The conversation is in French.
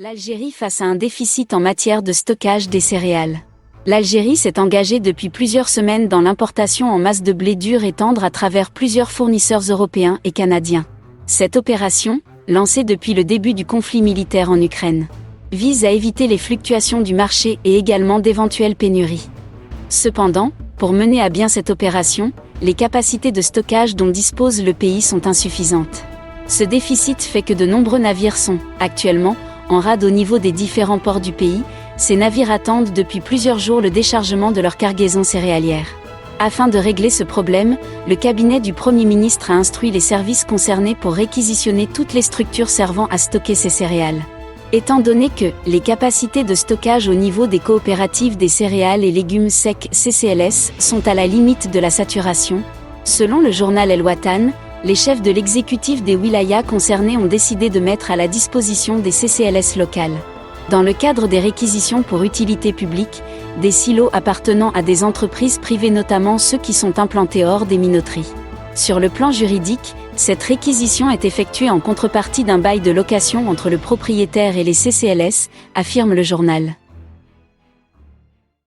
L'Algérie face à un déficit en matière de stockage des céréales. L'Algérie s'est engagée depuis plusieurs semaines dans l'importation en masse de blé dur et tendre à travers plusieurs fournisseurs européens et canadiens. Cette opération, lancée depuis le début du conflit militaire en Ukraine, vise à éviter les fluctuations du marché et également d'éventuelles pénuries. Cependant, pour mener à bien cette opération, les capacités de stockage dont dispose le pays sont insuffisantes. Ce déficit fait que de nombreux navires sont, actuellement, en rade au niveau des différents ports du pays. Ces navires attendent depuis plusieurs jours le déchargement de leur cargaison céréalière. Afin de régler ce problème, le cabinet du Premier ministre a instruit les services concernés pour réquisitionner toutes les structures servant à stocker ces céréales. Étant donné que les capacités de stockage au niveau des coopératives des céréales et légumes secs CCLS sont à la limite de la saturation, selon le journal El Watan, les chefs de l'exécutif des wilayas concernés ont décidé de mettre à la disposition des CCLS locales, dans le cadre des réquisitions pour utilité publique, des silos appartenant à des entreprises privées, notamment ceux qui sont implantés hors des minoteries. Sur le plan juridique, cette réquisition est effectuée en contrepartie d'un bail de location entre le propriétaire et les CCLS, affirme le journal.